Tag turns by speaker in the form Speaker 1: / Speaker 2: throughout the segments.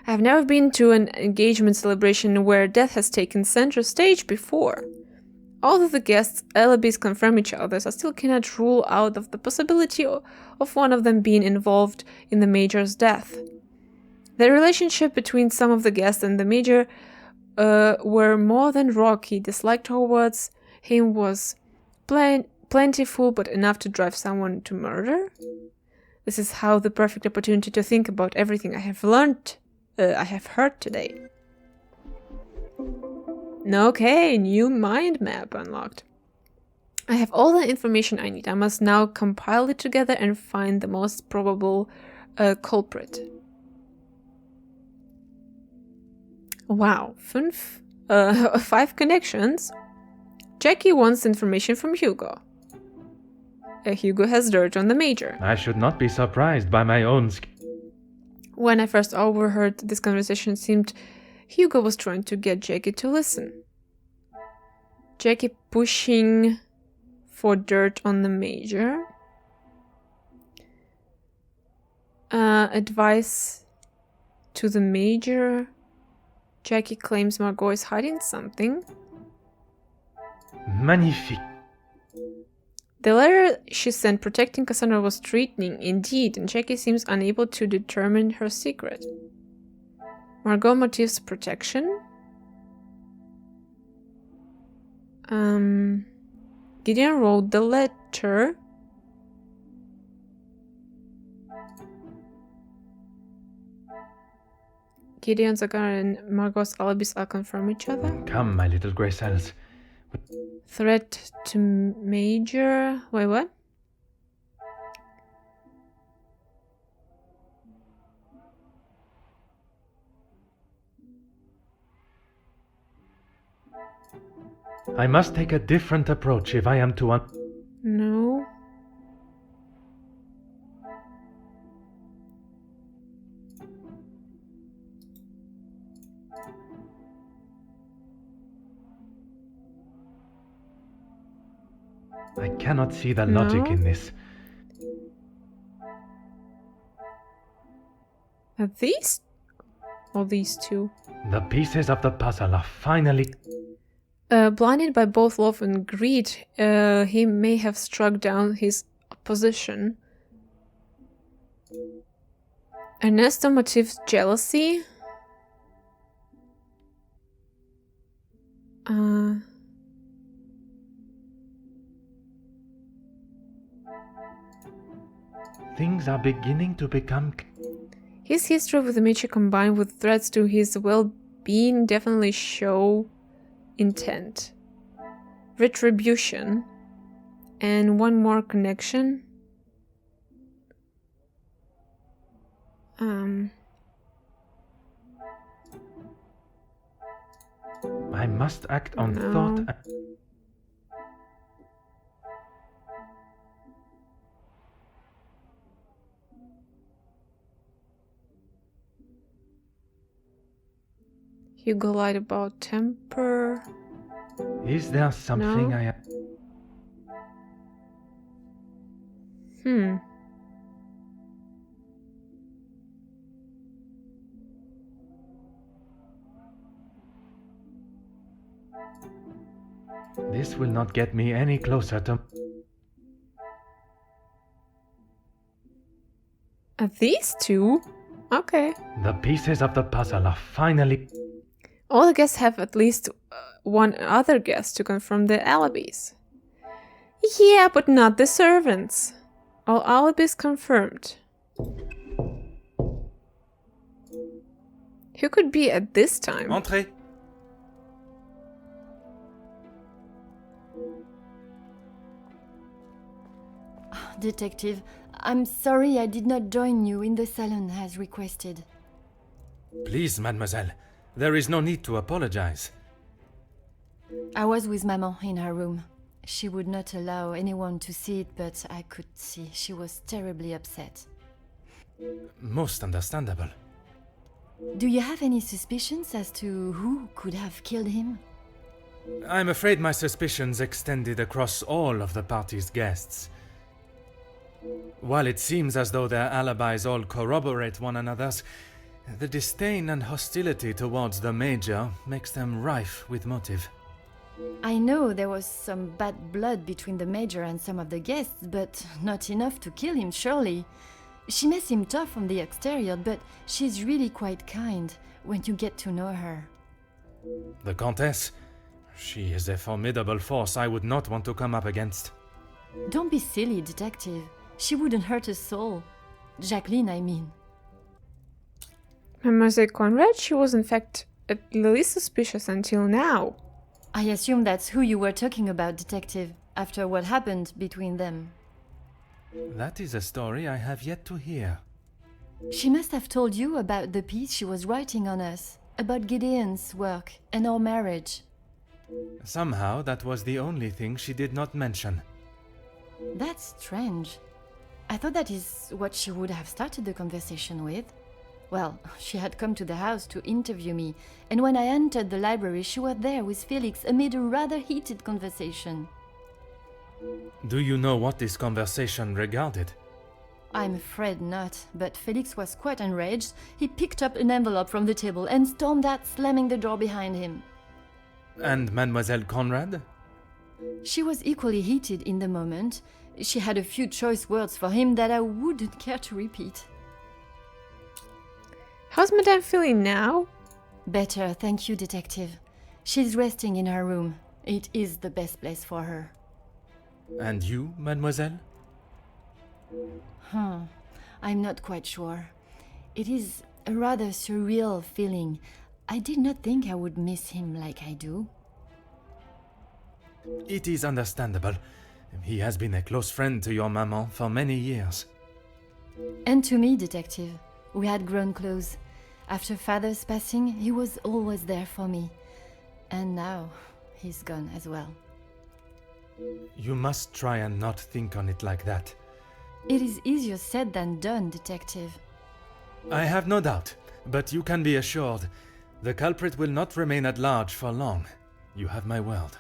Speaker 1: I've never been to an engagement celebration where death has taken center stage before. Although the guests' alibis confirm each other's, I still cannot rule out of the possibility of one of them being involved in the Major's death. The relationship between some of the guests and the Major were more than rocky. Dislike towards him was plentiful, but enough to drive someone to murder. This is how the perfect opportunity to think about everything I have heard today. Okay, new mind map unlocked. I have all the information I need. I must now compile it together and find the most probable culprit. Wow, 5 connections. Jackie wants information from Hugo. Hugo has dirt on the Major.
Speaker 2: I should not be surprised by my own
Speaker 1: When I first overheard this conversation, it seemed Hugo was trying to get Jackie to listen. Jackie pushing for dirt on the Major. Advice to the Major. Jackie claims Margot is hiding something.
Speaker 2: Magnifique.
Speaker 1: The letter she sent protecting Cassandra was threatening indeed, and Jackie seems unable to determine her secret. Margot motives protection. Gideon wrote the letter. Gideon, Zagara, and Margot's alibis all confirm each other.
Speaker 2: Come, my little grey cells.
Speaker 1: Threat to Major. Wait, what?
Speaker 2: I must take a different approach if I am to
Speaker 1: No.
Speaker 2: I cannot see the logic in this.
Speaker 1: Are these? Or these two?
Speaker 2: The pieces of the puzzle are finally...
Speaker 1: Blinded by both love and greed, he may have struck down his opposition. Ernesto motives jealousy.
Speaker 2: Things are beginning to become...
Speaker 1: His history with the Major combined with threats to his well-being definitely show intent. Retribution. And one more connection.
Speaker 2: I must act on
Speaker 1: No.
Speaker 2: thought...
Speaker 1: Hugo lied about temper.
Speaker 2: Is there something
Speaker 1: No.
Speaker 2: I... This will not get me any closer to...
Speaker 1: These two? Okay.
Speaker 2: The pieces of the puzzle are finally...
Speaker 1: All the guests have at least one other guest to confirm their alibis. Yeah, but not the servants. All alibis confirmed. Who could be at this time?
Speaker 3: Entrez.
Speaker 4: Detective, I'm sorry I did not join you in the salon as requested.
Speaker 3: Please, mademoiselle. There is no need to apologize.
Speaker 4: I was with Maman in her room. She would not allow anyone to see it, but I could see she was terribly upset.
Speaker 3: Most understandable.
Speaker 4: Do you have any suspicions as to who could have killed him?
Speaker 3: I'm afraid my suspicions extended across all of the party's guests. While it seems as though their alibis all corroborate one another's, The disdain and hostility towards the Major makes them rife with motive.
Speaker 4: I know there was some bad blood between the Major and some of the guests, but not enough to kill him, surely. She may seem tough from the exterior, but she's really quite kind when you get to know her.
Speaker 3: The Countess? She is a formidable force I would not want to come up against.
Speaker 4: Don't be silly, detective. She wouldn't hurt a soul. Jacqueline, I mean.
Speaker 1: Mademoiselle Conrad, she was in fact at least suspicious until now.
Speaker 4: I assume that's who you were talking about, detective, after what happened between them.
Speaker 3: That is a story I have yet to hear.
Speaker 4: She must have told you about the piece she was writing on us, about Gideon's work and our marriage.
Speaker 3: Somehow that was the only thing she did not mention.
Speaker 4: That's strange. I thought that is what she would have started the conversation with. Well, she had come to the house to interview me, and when I entered the library, she was there with Felix amid a rather heated conversation.
Speaker 3: Do you know what this conversation regarded?
Speaker 4: I'm afraid not, but Felix was quite enraged. He picked up an envelope from the table and stormed out, slamming the door behind him.
Speaker 3: And Mademoiselle Conrad?
Speaker 4: She was equally heated in the moment. She had a few choice words for him that I wouldn't care to repeat.
Speaker 1: How's Madame feeling now?
Speaker 4: Better, thank you, detective. She's resting in her room. It is the best place for her.
Speaker 3: And you, mademoiselle?
Speaker 4: I'm not quite sure. It is a rather surreal feeling. I did not think I would miss him like I do.
Speaker 3: It is understandable. He has been a close friend to your maman for many years.
Speaker 4: And to me, detective. We had grown close. After father's passing, he was always there for me. And now, he's gone as well.
Speaker 3: You must try and not think on it like that.
Speaker 4: It is easier said than done, detective.
Speaker 3: I have no doubt, but you can be assured the culprit will not remain at large for long. You have my word.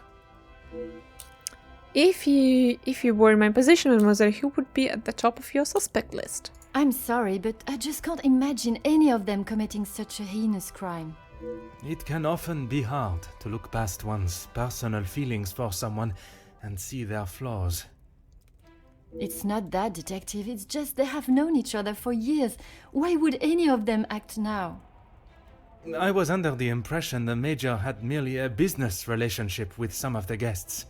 Speaker 1: If you were in my position, mademoiselle, he would be at the top of your suspect list.
Speaker 4: I'm sorry, but I just can't imagine any of them committing such a heinous crime.
Speaker 3: It can often be hard to look past one's personal feelings for someone and see their flaws.
Speaker 4: It's not that, detective. It's just they have known each other for years. Why would any of them act now?
Speaker 3: I was under the impression the Major had merely a business relationship with some of the guests.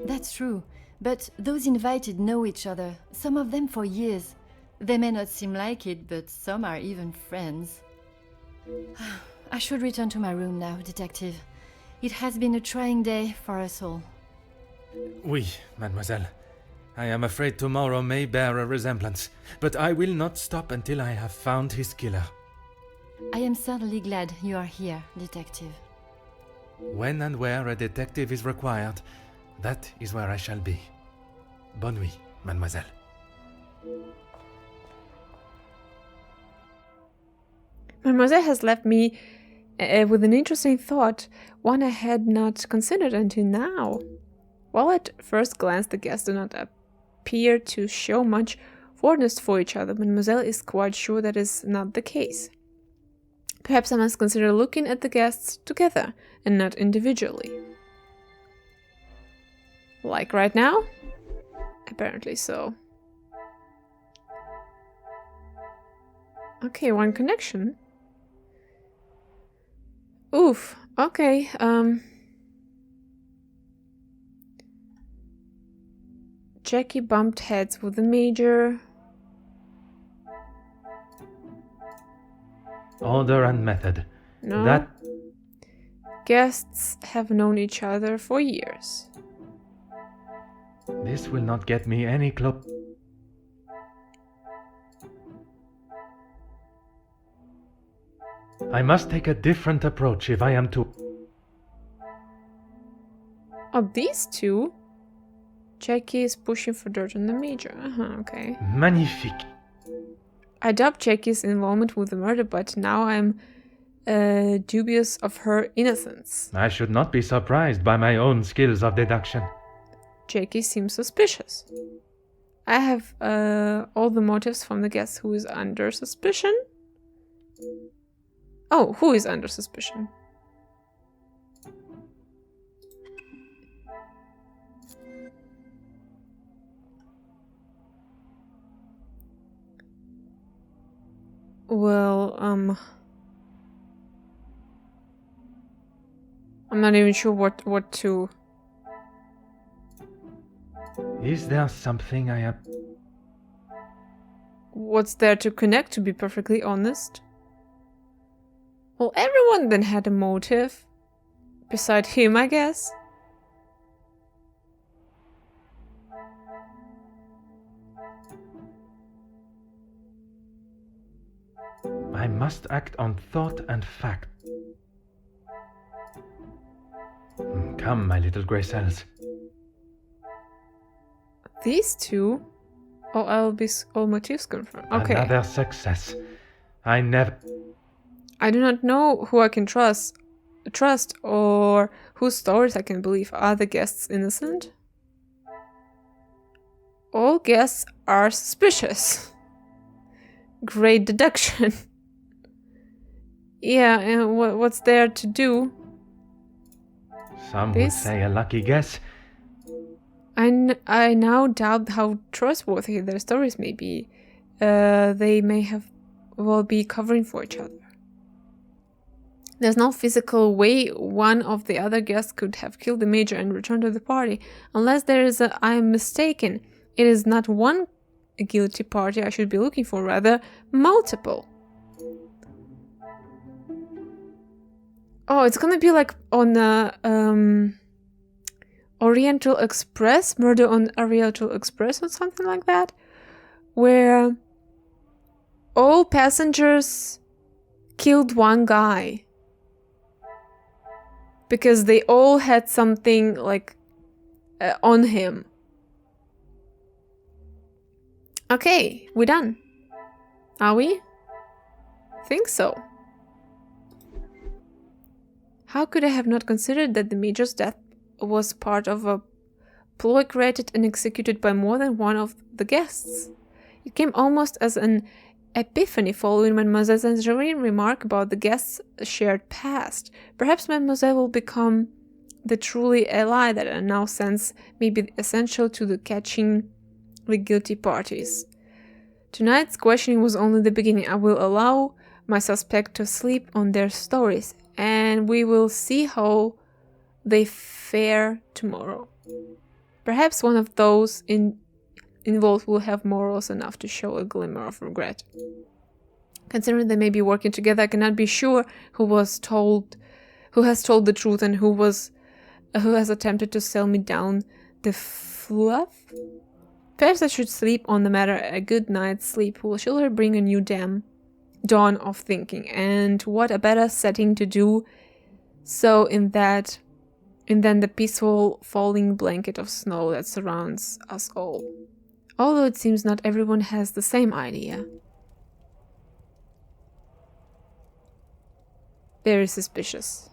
Speaker 4: That's true, but those invited know each other, some of them for years. They may not seem like it, but some are even friends. I should return to my room now, detective. It has been a trying day for us all.
Speaker 3: Oui, mademoiselle. I am afraid tomorrow may bear a resemblance, but I will not stop until I have found his killer.
Speaker 4: I am certainly glad you are here, detective.
Speaker 3: When and where a detective is required, that is where I shall be. Bonne nuit, mademoiselle.
Speaker 1: Mademoiselle has left me with an interesting thought, one I had not considered until now. While at first glance the guests do not appear to show much fondness for each other, Mademoiselle is quite sure that is not the case. Perhaps I must consider looking at the guests together and not individually. Like right now? Apparently so. Okay, one connection. Oof, okay, Jackie bumped heads with the Major.
Speaker 2: Order and method.
Speaker 1: No.
Speaker 2: That
Speaker 1: Guests have known each other for years.
Speaker 2: this will not get me any close. I must take a different approach if I am to.
Speaker 1: Oh, these two? Jackie is pushing for dirt on the Major. Okay.
Speaker 2: Magnifique.
Speaker 1: I doubt Jackie's involvement with the murder, but now I'm dubious of her innocence.
Speaker 2: I should not be surprised by my own skills of deduction.
Speaker 1: Jackie seems suspicious. I have all the motives from the guest who is under suspicion. Oh, who is under suspicion? Well, I'm not even sure what to...
Speaker 2: Is there something I have...
Speaker 1: What's there to connect, to be perfectly honest? Well, everyone then had a motive. Beside him, I guess.
Speaker 2: I must act on thought and fact. Come, my little grey cells.
Speaker 1: These two? Oh, I'll be all motifs confirmed. Okay.
Speaker 2: Another success. I never...
Speaker 1: I do not know who I can trust or whose stories I can believe. Are the guests innocent? All guests are suspicious. Great deduction. Yeah, and what's there to do?
Speaker 2: Some would say a lucky guess.
Speaker 1: I now doubt how trustworthy their stories may be. They may be covering for each other. There's no physical way one of the other guests could have killed the major and returned to the party. Unless there is I am mistaken. It is not one guilty party I should be looking for, rather multiple. Oh, it's gonna be like on Oriental Express, Murder on Oriental Express or something like that, where all passengers killed one guy because they all had something like on him. Okay, we're done. Are we? Think so. How could I have not considered that the major's death was part of a ploy created and executed by more than one of the guests? It came almost as an epiphany following Mademoiselle Saint-Gerin remark about the guests' shared past. Perhaps Mademoiselle will become the truly ally that I now sense may be essential to the catching the guilty parties. Tonight's questioning was only the beginning. I will allow my suspect to sleep on their stories, and we will see how they fare tomorrow. Perhaps one of those involved will have morals enough to show a glimmer of regret. Considering they may be working together, I cannot be sure who has told the truth and who has attempted to sell me down the fluff. Perhaps I should sleep on the matter. A good night's sleep will surely bring a new dawn of thinking, and what a better setting to do so in than the peaceful falling blanket of snow that surrounds us all. Although it seems not everyone has the same idea. Very suspicious.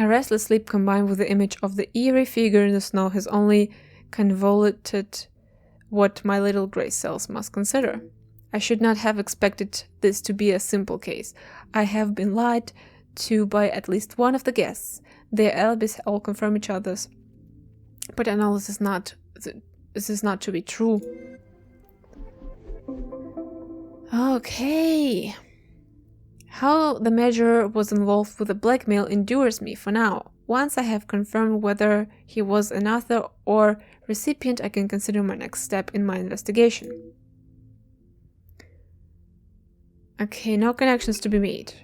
Speaker 1: A restless sleep combined with the image of the eerie figure in the snow has only convoluted what my little grey cells must consider. I should not have expected this to be a simple case. I have been lied to by at least one of the guests. Their alibis all confirm each other's, but I know this is not to be true. Okay. How the measure was involved with the blackmail endures me for now. Once I have confirmed whether he was an author or recipient, I can consider my next step in my investigation. Okay, no connections to be made.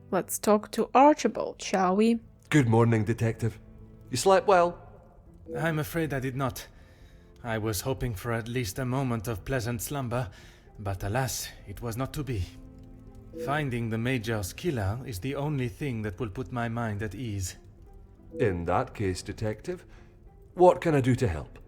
Speaker 1: Let's talk to Archibald, shall we?
Speaker 5: Good morning, Detective. You slept well?
Speaker 3: I'm afraid I did not. I was hoping for at least a moment of pleasant slumber, but alas, it was not to be. Finding the Major's killer is the only thing that will put my mind at ease.
Speaker 5: In that case, Detective, what can I do to help?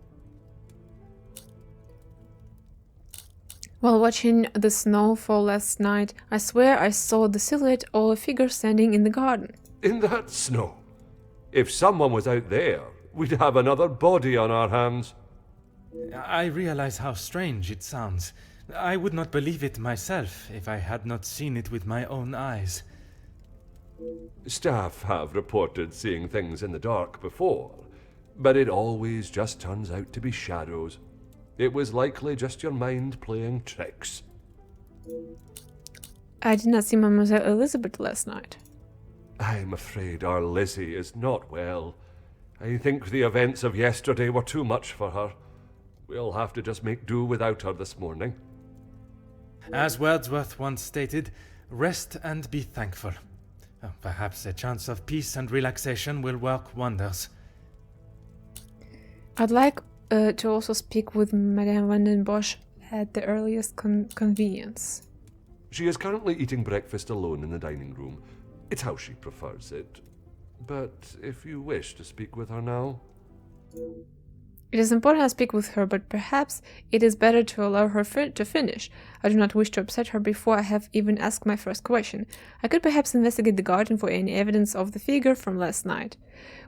Speaker 1: While watching the snow fall last night, I swear I saw the silhouette of a figure standing in the garden.
Speaker 5: In that snow? If someone was out there, we'd have another body on our hands.
Speaker 3: I realize how strange it sounds. I would not believe it myself if I had not seen it with my own eyes.
Speaker 5: Staff have reported seeing things in the dark before, but it always just turns out to be shadows. It was likely just your mind playing tricks.
Speaker 1: I did not see Mademoiselle Elizabeth last night.
Speaker 5: I'm afraid our Lizzie is not well. I think the events of yesterday were too much for her. We'll have to just make do without her this morning.
Speaker 3: As Wordsworth once stated, rest and be thankful. Perhaps a chance of peace and relaxation will work wonders.
Speaker 1: I'd like to also speak with Madame van den Bosch at the earliest convenience.
Speaker 5: She is currently eating breakfast alone in the dining room. It's how she prefers it. But if you wish to speak with her now...
Speaker 1: It is important I speak with her, but perhaps it is better to allow her to finish. I do not wish to upset her before I have even asked my first question. I could perhaps investigate the garden for any evidence of the figure from last night.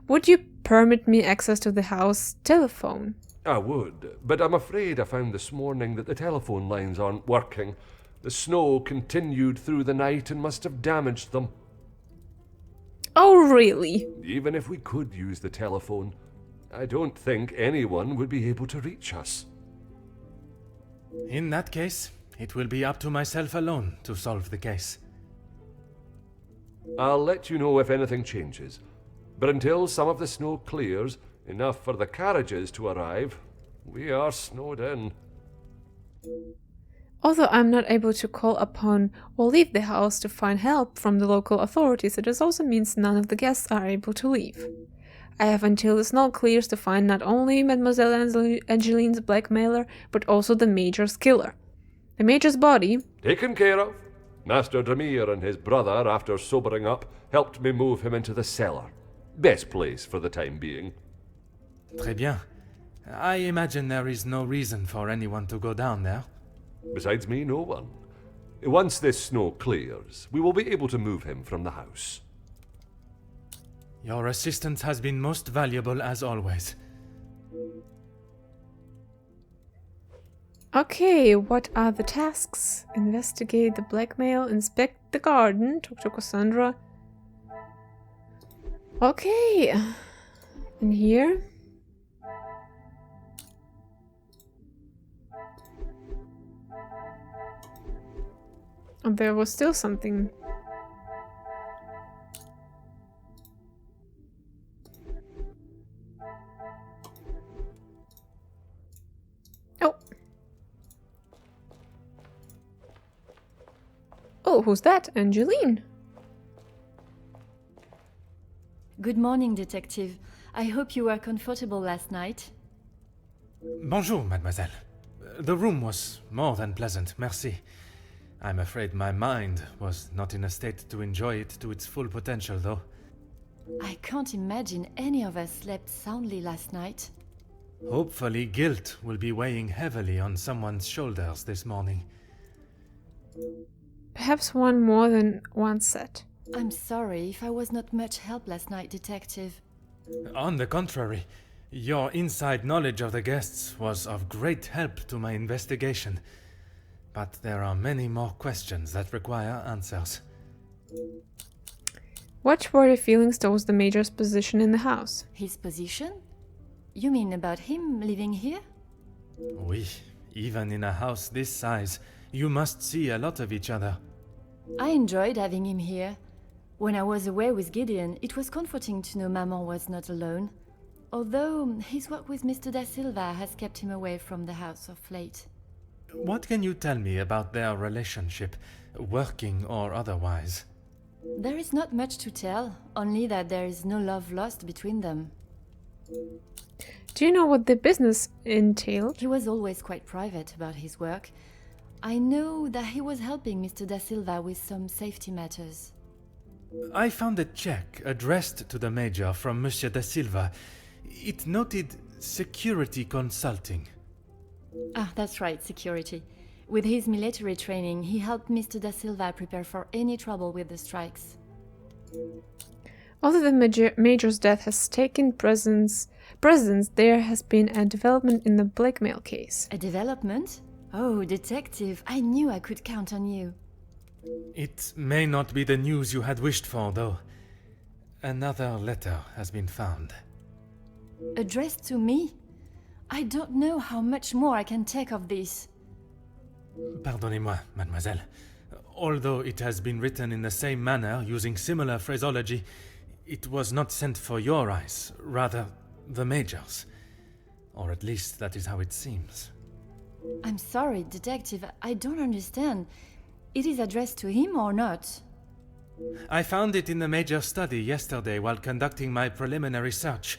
Speaker 1: Would you permit me access to the house telephone?
Speaker 5: I would, but I'm afraid I found this morning that the telephone lines aren't working. The snow continued through the night and must have damaged them.
Speaker 1: Oh, really?
Speaker 5: Even if we could use the telephone, I don't think anyone would be able to reach us.
Speaker 3: In that case, it will be up to myself alone to solve the case.
Speaker 5: I'll let you know if anything changes, but until some of the snow clears, enough for the carriages to arrive, we are snowed in.
Speaker 1: Although I'm not able to call upon or leave the house to find help from the local authorities, it also means none of the guests are able to leave. I have until the snow clears to find not only Mademoiselle Angeline's blackmailer, but also the Major's killer. The Major's body...
Speaker 5: Taken care of. Master Dramir and his brother, after sobering up, helped me move him into the cellar. Best place for the time being.
Speaker 3: Très bien. I imagine there is no reason for anyone to go down there.
Speaker 5: Besides me, no one. Once this snow clears, we will be able to move him from the house.
Speaker 3: Your assistance has been most valuable as always.
Speaker 1: Okay, what are the tasks? Investigate the blackmail, inspect the garden, talk to Cassandra. Okay. And here? Oh, there was still something. Oh. Oh, who's that? Angeline.
Speaker 4: Good morning, Detective. I hope you were comfortable last night.
Speaker 3: Bonjour, mademoiselle. The room was more than pleasant, merci. I'm afraid my mind was not in a state to enjoy it to its full potential, though.
Speaker 4: I can't imagine any of us slept soundly last night.
Speaker 3: Hopefully guilt will be weighing heavily on someone's shoulders this morning.
Speaker 1: Perhaps one more than one set.
Speaker 4: I'm sorry if I was not much help last night, Detective.
Speaker 3: On the contrary, your inside knowledge of the guests was of great help to my investigation. But there are many more questions that require answers.
Speaker 1: What were your feelings towards the Major's position in the house?
Speaker 4: His position? You mean about him living here?
Speaker 3: Oui, even in a house this size, you must see a lot of each other.
Speaker 4: I enjoyed having him here. When I was away with Gideon, it was comforting to know Maman was not alone. Although his work with Mr. Da Silva has kept him away from the house of late.
Speaker 3: What can you tell me about their relationship, working or otherwise?
Speaker 4: There is not much to tell, only that there is no love lost between them.
Speaker 1: Do you know what the business entailed?
Speaker 4: He was always quite private about his work. I know that he was helping Mr. Da Silva with some safety matters.
Speaker 3: I found a check addressed to the Major from Monsieur Da Silva. It noted security consulting.
Speaker 4: Ah, that's right, security. With his military training, he helped Mr. Da Silva prepare for any trouble with the strikes.
Speaker 1: Although the Major's death has taken precedence, there has been a development in the blackmail case.
Speaker 4: A development? Oh, detective, I knew I could count on you.
Speaker 3: It may not be the news you had wished for, though. Another letter has been found.
Speaker 4: Addressed to me? I don't know how much more I can take of this.
Speaker 3: Pardonnez-moi, mademoiselle. Although it has been written in the same manner, using similar phraseology, it was not sent for your eyes, rather the Major's. Or at least that is how it seems.
Speaker 4: I'm sorry, detective, I don't understand. It is addressed to him or not?
Speaker 3: I found it in the Major's study yesterday while conducting my preliminary search.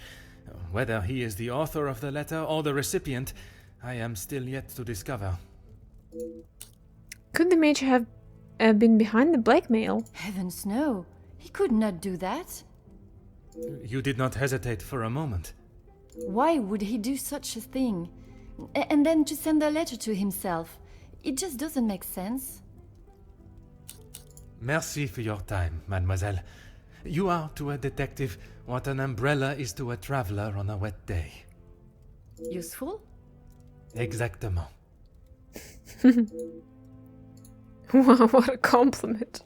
Speaker 3: Whether he is the author of the letter or the recipient, I am still yet to discover.
Speaker 1: Could the Major have been behind the blackmail?
Speaker 4: Heavens no, he could not do that.
Speaker 3: You did not hesitate for a moment.
Speaker 4: Why would he do such a thing? And then to send a letter to himself. It just doesn't make sense.
Speaker 3: Merci for your time, mademoiselle. You are to a detective what an umbrella is to a traveler on a wet day.
Speaker 4: Useful?
Speaker 3: Exactement.
Speaker 1: Wow, what a compliment.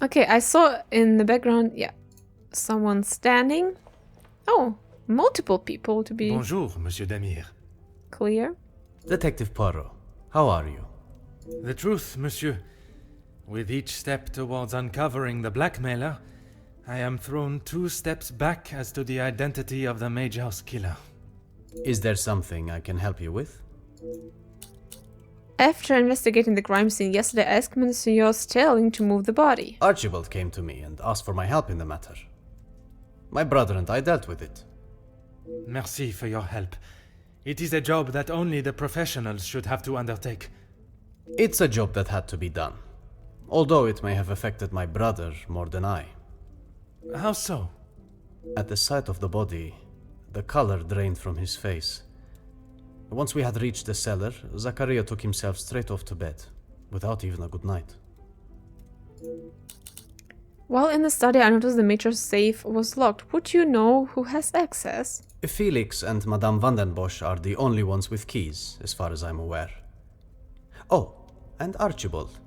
Speaker 1: Okay, I saw in the background, yeah, someone standing. Oh, multiple people to be
Speaker 3: Bonjour, Monsieur Damir.
Speaker 1: clear.
Speaker 6: Detective Poirot, how are you?
Speaker 3: The truth, monsieur. With each step towards uncovering the blackmailer, I am thrown 2 steps back as to the identity of the Major's killer.
Speaker 6: Is there something I can help you with?
Speaker 1: After investigating the crime scene yesterday, I asked Monsieur Sterling to move the body.
Speaker 6: Archibald came to me and asked for my help in the matter. My brother and I dealt with it.
Speaker 3: Merci for your help. It is a job that only the professionals should have to undertake.
Speaker 6: It's a job that had to be done, although it may have affected my brother more than I.
Speaker 3: How so?
Speaker 6: At the sight of the body, the color drained from his face. Once we had reached the cellar, Zachariah took himself straight off to bed, without even a good night.
Speaker 1: While in the study, I noticed the Major's safe was locked. Would you know who has access?
Speaker 6: Felix and Madame van den Bosch are the only ones with keys, as far as I'm aware. Oh, and Archibald.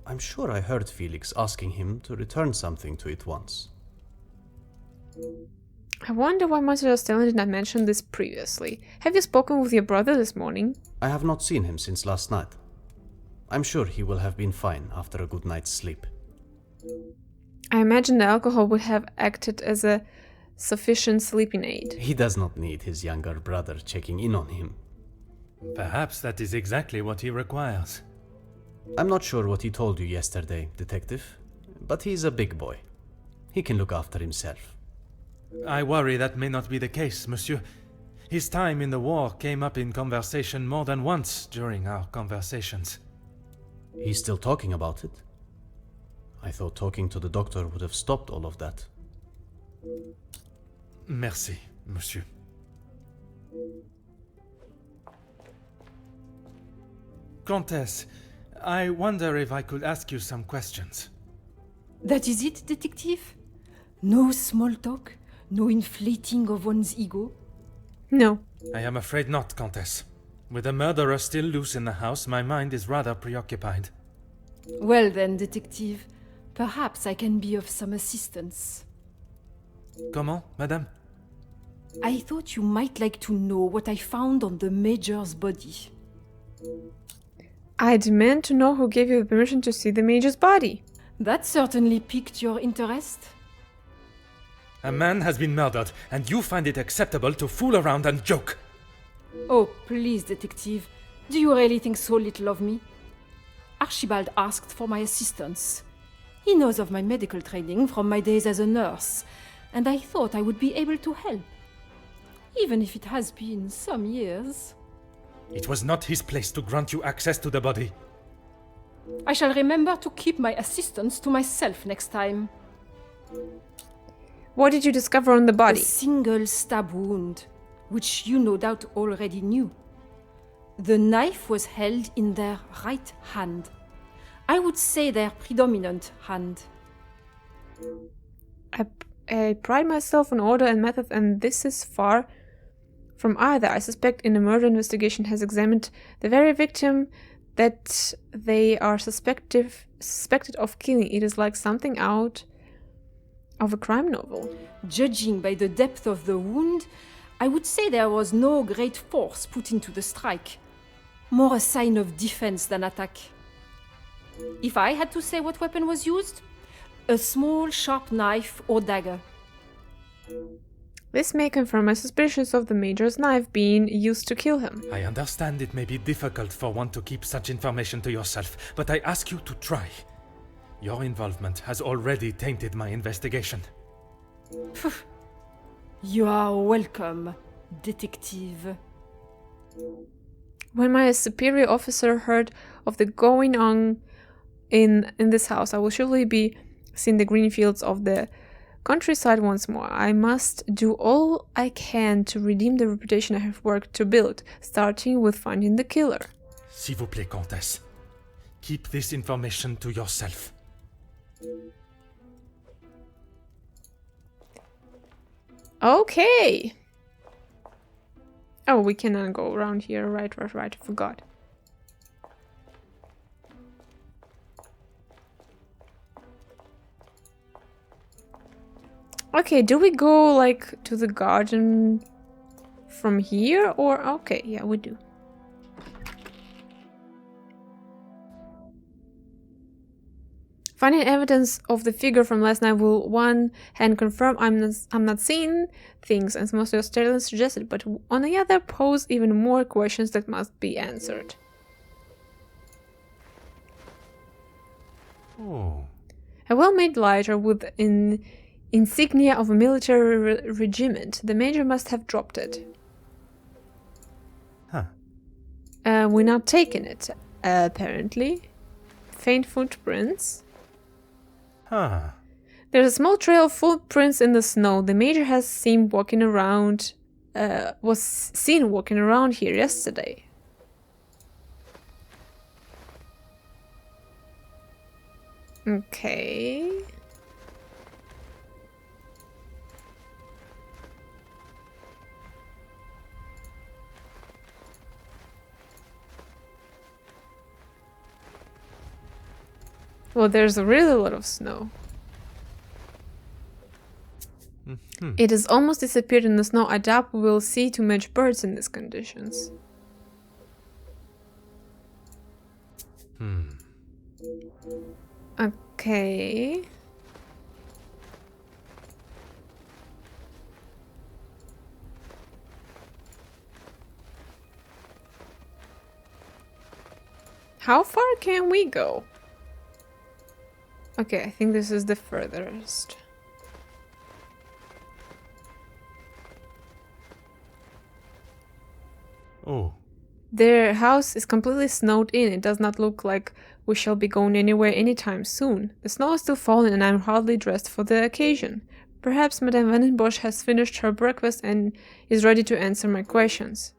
Speaker 6: I'm sure I heard Felix asking him to return something to it once.
Speaker 1: I wonder why Monsieur Sterling did not mention this previously. Have you spoken with your brother this morning?
Speaker 6: I have not seen him since last night. I'm sure he will have been fine after a good night's sleep.
Speaker 1: I imagine the alcohol would have acted as a sufficient sleeping aid.
Speaker 6: He does not need his younger brother checking in on him.
Speaker 3: Perhaps that is exactly what he requires.
Speaker 6: I'm not sure what he told you yesterday, detective, but he's a big boy. He can look after himself.
Speaker 3: I worry that may not be the case, monsieur. His time in the war came up in conversation more than once during our conversations.
Speaker 6: He's still talking about it? I thought talking to the doctor would have stopped all of that.
Speaker 3: Merci, monsieur. Comtesse, I wonder if I could ask you some questions.
Speaker 7: That is it, detective? No small talk? No inflating of one's ego?
Speaker 1: No.
Speaker 3: I am afraid not, Comtesse. With the murderer still loose in the house, my mind is rather preoccupied.
Speaker 7: Well then, detective, perhaps I can be of some assistance.
Speaker 3: Comment, madame?
Speaker 7: I thought you might like to know what I found on the Major's body.
Speaker 1: I demand to know who gave you the permission to see the Major's body.
Speaker 7: That certainly piqued your interest.
Speaker 3: A man has been murdered, and you find it acceptable to fool around and joke.
Speaker 7: Oh, please, detective, do you really think so little of me? Archibald asked for my assistance. He knows of my medical training from my days as a nurse, and I thought I would be able to help. Even if it has been some years.
Speaker 3: It was not his place to grant you access to the body.
Speaker 7: I shall remember to keep my assistance to myself next time.
Speaker 1: What did you discover on the
Speaker 7: A
Speaker 1: body?
Speaker 7: single stab wound, which you no doubt already knew. The knife was held in their right hand. I would say their predominant hand.
Speaker 1: I pride myself on order and method, and this is far from either. I suspect in a murder investigation has examined the very victim that they are suspected of killing. It is like something out of a crime novel.
Speaker 7: Judging by the depth of the wound, I would say there was no great force put into the strike. More a sign of defense than attack. If I had to say what weapon was used, a small sharp knife or dagger.
Speaker 1: This may confirm my suspicions of the Major's knife being used to kill him.
Speaker 3: I understand it may be difficult for one to keep such information to yourself, but I ask you to try. Your involvement has already tainted my investigation.
Speaker 7: You are welcome, detective.
Speaker 1: When my superior officer heard of the going on in this house, I will surely be seeing the green fields of the countryside once more. I must do all I can to redeem the reputation I have worked to build, starting with finding the killer.
Speaker 3: S'il vous plaît, Comtesse. Keep this information to yourself.
Speaker 1: Okay. Oh, we cannot go around here. Right, I forgot. Okay, do we go, like, to the garden from here, or... Okay, yeah, we do. Finding evidence of the figure from last night will, one hand, confirm I'm not seeing things, as most of your statements suggested, but on the other, pose even more questions that must be answered.
Speaker 3: Oh.
Speaker 1: A well-made lighter with an insignia of a military regiment. The Major must have dropped it.
Speaker 3: Huh.
Speaker 1: We're not taking it, apparently. Faint footprints.
Speaker 3: Huh.
Speaker 1: There's a small trail of footprints in the snow. The Major has seen was seen walking around here yesterday. Okay. Well, there's really a lot of snow.
Speaker 3: Mm-hmm.
Speaker 1: It has almost disappeared in the snow. I doubt we will see too much birds in these conditions. Okay. How far can we go? Okay, I think this is the furthest.
Speaker 3: Oh.
Speaker 1: Their house is completely snowed in. It does not look like we shall be going anywhere anytime soon. The snow is still falling and I'm hardly dressed for the occasion. Perhaps Madame Van den Bosch has finished her breakfast and is ready to answer my questions.